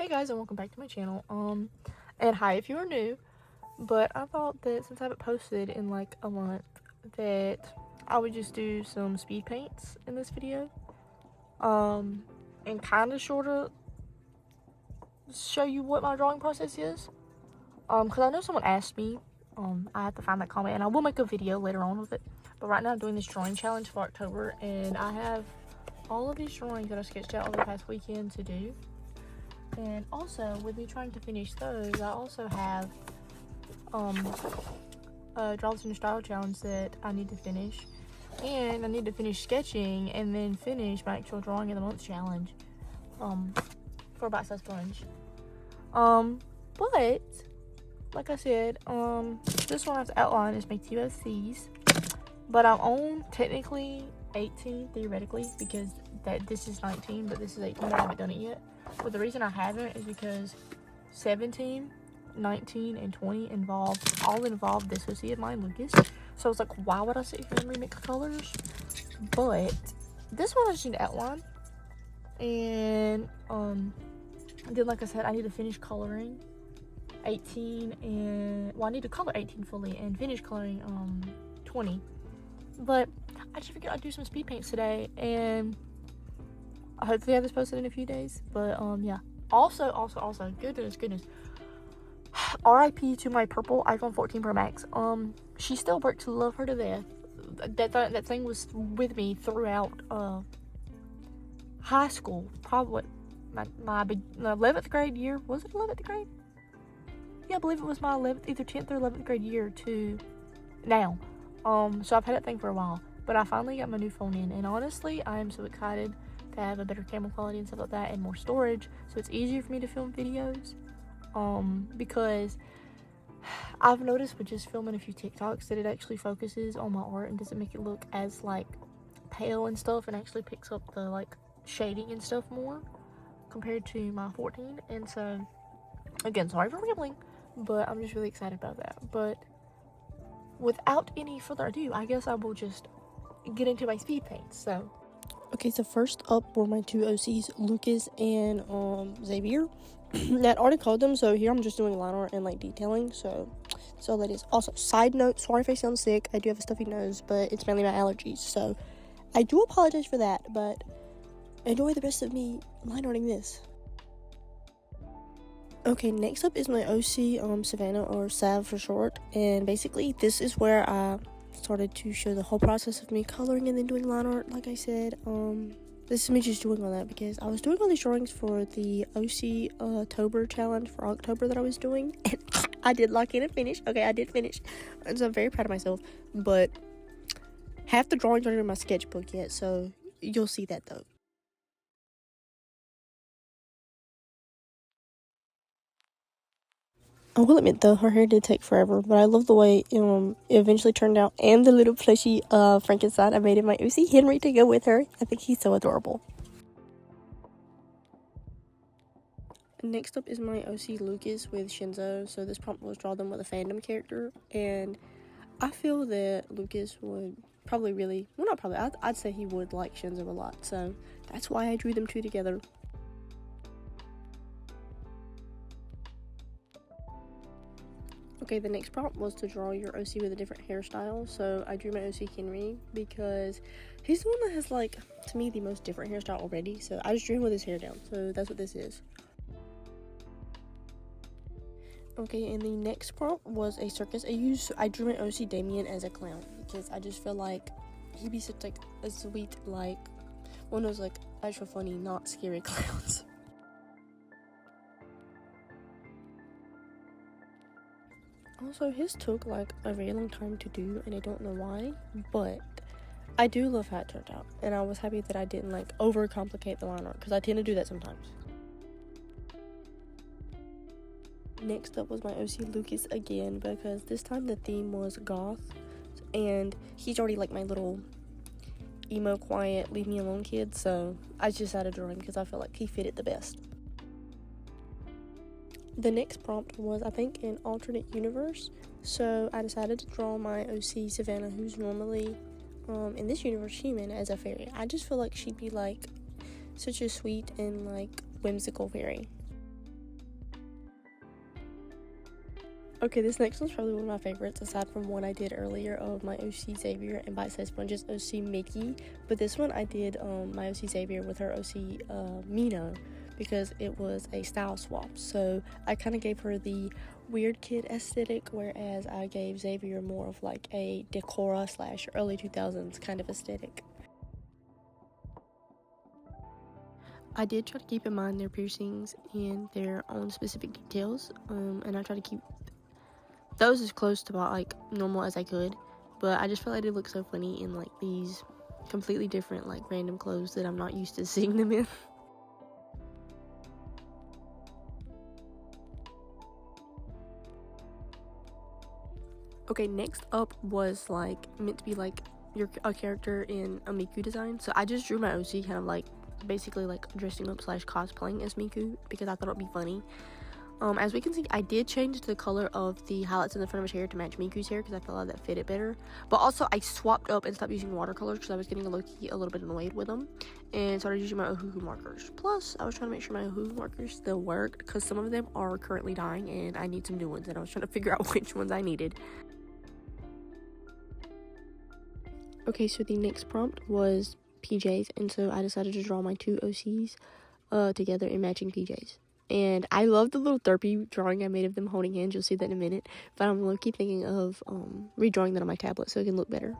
Hey guys, and welcome back to my channel. And hi if you are new, but I thought that since I haven't posted in like a month that I would just do some speed paints in this video. And kind of sort of show you what my drawing process is. Because I know someone asked me, I have to find that comment and I will make a video later on with it. But right now I'm doing this drawing challenge for October, and I have all of these drawings that I sketched out over the past weekend to do. And also, with me trying to finish those, I also have a Draw This New Style challenge that I need to finish. And I need to finish sketching and then finish my actual Drawing of the Month challenge for Bite-Size Sponge. But, like I said, this one I have to outline is make TOCs. But I'm on technically 18 theoretically, because this is 19, but this is 18, but I haven't done it yet. But the reason I haven't is because 17, 19, and 20 all involve this OC of mine, Lucas. So I was like, why would I sit here and remix colors? But this one I just need to outline. And then, like I said, I need to finish coloring 18, and well, I need to color 18 fully and finish coloring 20. But I just figured I'd do some speed paints today, and hopefully have this posted in a few days. But yeah, also goodness RIP to my purple iPhone 14 Pro Max. She still worked to love her to death. That thing was with me throughout high school, probably my 11th grade year. Was it 11th grade? Yeah, I believe it was my 11th, either 10th or 11th grade year to now. So I've had that thing for a while, but I finally got my new phone in, and honestly, I am so excited to have a better camera quality and stuff like that, and more storage, so it's easier for me to film videos. Because I've noticed with just filming a few TikToks that it actually focuses on my art and doesn't make it look as like pale and stuff, and actually picks up the like shading and stuff more compared to my 14. And so, again, sorry for rambling, but I'm just really excited about that. But without any further ado, I guess I will just get into my speed paints. So, okay, so first up were my two OCs, Lucas and Xavier. That already colored them, so here I'm just doing line art and like detailing. So that is. Also, side note, sorry if I sound sick. I do have a stuffy nose, but it's mainly my allergies. So I do apologize for that, but enjoy the rest of me line arting this. Okay, next up is my OC, Savannah, or Sav for short, and basically this is where I started to show the whole process of me coloring and then doing line art. Like I said, this is me just doing all that because I was doing all these drawings for the Oc-tober challenge for October that I was doing, and I did lock in and finish. Okay, I did finish, and so I'm very proud of myself, but half the drawings aren't in my sketchbook yet, so you'll see that though. I will admit though, her hair did take forever, but I love the way it eventually turned out, and the little plushy Frankenstein I made in my OC Henry to go with her. I think he's so adorable. Next up is my OC Lucas with Shinzo. So this prompt was draw them with a fandom character, and I feel that Lucas would probably really, well, not probably, I'd say he would like Shinzo a lot, so that's why I drew them two together. Okay, the next prompt was to draw your OC with a different hairstyle. So I drew my OC Henry because he's the one that has, like, to me, the most different hairstyle already. So I just drew him with his hair down. So that's what this is. Okay, and the next prompt was a circus. I drew my OC Damien as a clown because I just feel like he'd be such like a sweet, like one of those like actual funny, not scary clowns. Also, his took like a very long time to do, and I don't know why, but I do love how it turned out, and I was happy that I didn't like overcomplicate the line art, because I tend to do that sometimes. Next up was my OC Lucas again, because this time the theme was goth, and he's already like my little emo, quiet, leave me alone kid, so I just added a drawing because I felt like he fit it the best. The next prompt was, I think, an alternate universe, so I decided to draw my OC Savannah, who's normally, in this universe, human, as a fairy. I just feel like she'd be, like, such a sweet and, like, whimsical fairy. Okay, this next one's probably one of my favorites, aside from one I did earlier of my OC Xavier and Bite Size Sponges OC Mickey. But this one I did my OC Xavier with her OC Mino, because it was a style swap. So I kind of gave her the weird kid aesthetic, whereas I gave Xavier more of like a Decora / early 2000s kind of aesthetic. I did try to keep in mind their piercings and their own specific details, and I try to keep those as close to about like normal as I could, but I just felt like it looked so funny in like these completely different like random clothes that I'm not used to seeing them in. Okay, next up was like meant to be like a character in a Miku design, so I just drew my OC kind of like basically like dressing up / cosplaying as Miku because I thought it'd be funny. As we can see, I did change the color of the highlights in the front of his hair to match Miku's hair because I felt like that fitted better. But also, I swapped up and stopped using watercolors because I was getting a little bit annoyed with them, and started using my Ohuhu markers. Plus, I was trying to make sure my Ohuhu markers still worked because some of them are currently dying and I need some new ones, and I was trying to figure out which ones I needed. Okay, so the next prompt was PJs, and so I decided to draw my two OCs together in matching PJs. And I love the little therapy drawing I made of them holding hands. You'll see that in a minute. But I'm low-key thinking of redrawing that on my tablet so it can look better.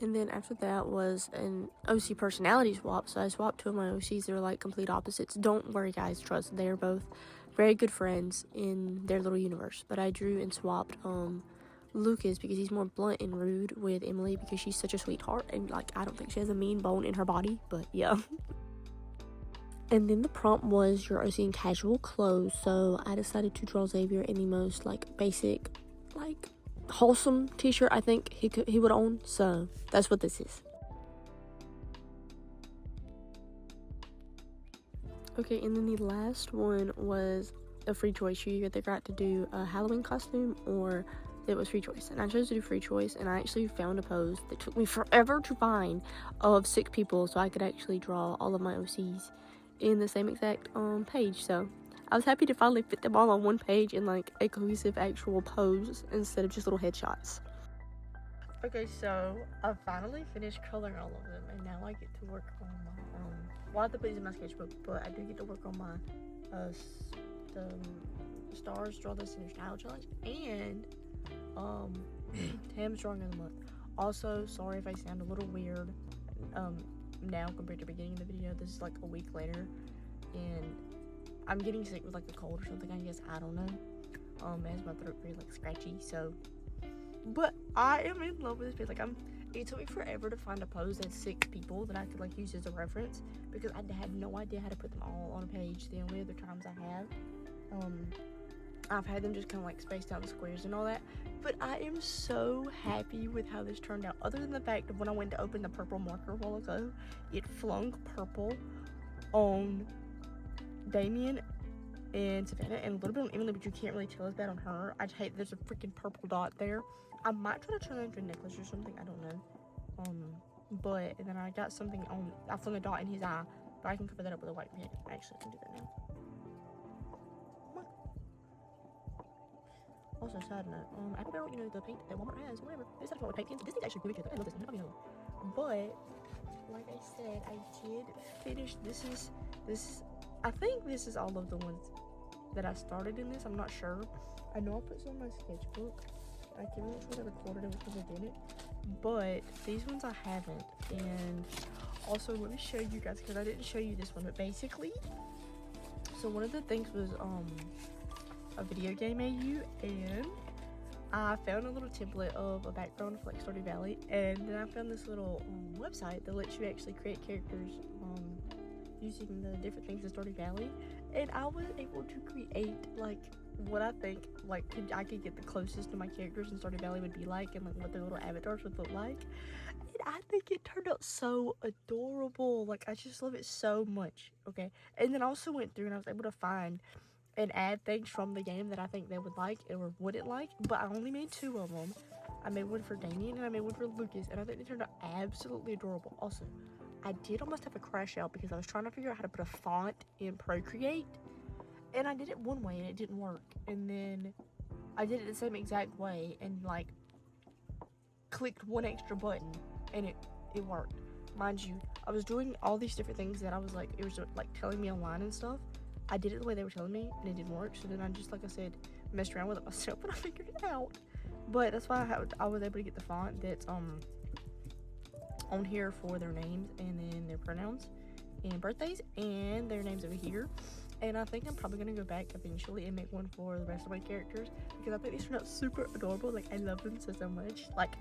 And then after that was an OC personality swap. So I swapped two of my OCs. They were like complete opposites. Don't worry, guys. Trust. They are both very good friends in their little universe. But I drew and swapped Lucas because he's more blunt and rude with Emily because she's such a sweetheart. And like I don't think she has a mean bone in her body. But yeah. And then the prompt was your OC in casual clothes, so I decided to draw Xavier in the most like basic, like wholesome t-shirt I think he would own. So that's what this is. Okay, and then the last one was a free choice. You either got to do a Halloween costume or it was free choice, and I chose to do free choice, and I actually found a pose that took me forever to find of 6 people so I could actually draw all of my OCs in the same exact page. So I was happy to finally fit them all on one page in like a cohesive actual pose instead of just little headshots. Okay, so I finally finished coloring all of them, and now I get to work on my well, I have to put these in my sketchbook, but I do get to work on my the stars draw this in your style challenge and Tam's drawing of the month. Also, sorry if I sound a little weird now compared to the beginning of the video. This is like a week later and I'm getting sick with like a cold or something, I guess. I don't know. As my throat very like scratchy, so but I am in love with this page. Like it took me forever to find a pose that's 6 people that I could like use as a reference because I had no idea how to put them all on a page. The only other times I have I've had them just kind of like spaced out in squares and all that, but I am so happy with how this turned out, other than the fact of when I went to open the purple marker a while ago, it flung purple on Damien and Savannah and a little bit on Emily, but you can't really tell it's bad on her. I hate there's a freaking purple dot there. I might try to turn it into a necklace or something, I don't know. But and then I got something on, I flung a dot in his eye, but I can cover that up with a white pen. Actually, I can do that now. Also, side note, Apple Barrel, you know, the paint that Walmart has, whatever. They said about paint cans. This thing's actually really good. I love this one. I don't know. But, like I said, I did finish. This is, I think this is all of the ones that I started in this. I'm not sure. I know I put some in my sketchbook. I can't remember which one I recorded and which ones I didn't. But these ones I haven't. And also, let me show you guys, because I didn't show you this one. But basically, so one of the things was, a video game AU, and I found a little template of a background for like Stardew Valley, and then I found this little website that lets you actually create characters using the different things in Stardew Valley, and I was able to create like what I think like I could get the closest to my characters in Stardew Valley would be like, and like what their little avatars would look like, and I think it turned out so adorable. Like I just love it so much. Okay, and then I also went through and I was able to find and add things from the game that I think they would like or wouldn't like, but I only made 2 of them. I made one for Damien and I made one for Lucas, and I think they turned out absolutely adorable. Also, I did almost have a crash out because I was trying to figure out how to put a font in Procreate, And I did it one way and it didn't work. And then I did it the same exact way and like clicked one extra button and it worked. Mind you, I was doing all these different things that I was like, it was like telling me online and stuff. I did it the way they were telling me and it didn't work. So then I just, like I said, messed around with it myself and I figured it out. But that's why I was able to get the font that's on here for their names and then their pronouns and birthdays and their names over here. And I think I'm probably gonna go back eventually and make one for the rest of my characters because I think these turned out super adorable. Like, I love them so much. Like,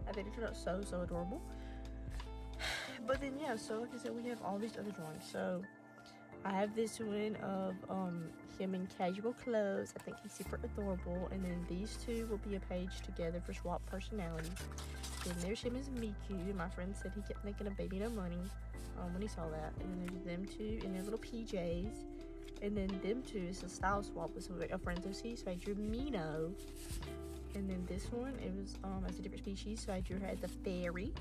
I think they turned out so adorable. But then yeah, so like I said, we have all these other drawings. So I have this one of him in casual clothes. I think he's super adorable. And then these two will be a page together for swap personalities. Then there's him as Miku. My friend said he kept thinking of Baby No Money when he saw that. And then there's them two in their little PJs. And then them two is a style swap with some of our friends OC. So I drew Mino. And then this one, it was as a different species. So I drew her as a fairy.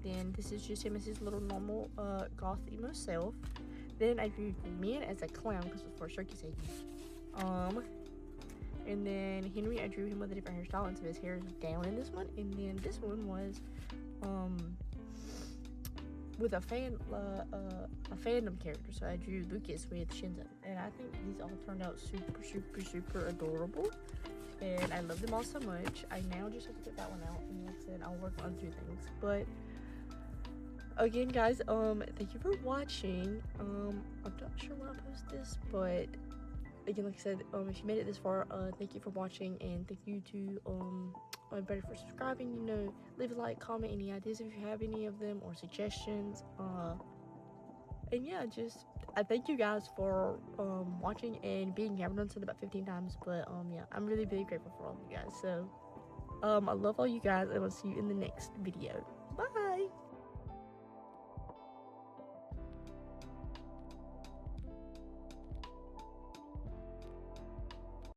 Then this is just him as his little normal goth emo self. Then I drew Min as a clown because it was for circus age. And then Henry, I drew him with a different hairstyle, and so his hair is down in this one. And then this one was with a fandom character. So I drew Lucas with Shinzo. And I think these all turned out super adorable. And I love them all so much. I now just have to put that one out, and like I said, I'll work on 2 things. But again, guys, thank you for watching. I'm not sure when I post this, but again, like I said, if you made it this far, thank you for watching, and thank you to everybody for subscribing. You know, leave a like, comment any ideas if you have any of them or suggestions. And yeah, just I thank you guys for watching and being here. I've done said about 15 times, but yeah, I'm really grateful for all of you guys. So I love all you guys, and I'll see you in the next video. Bye.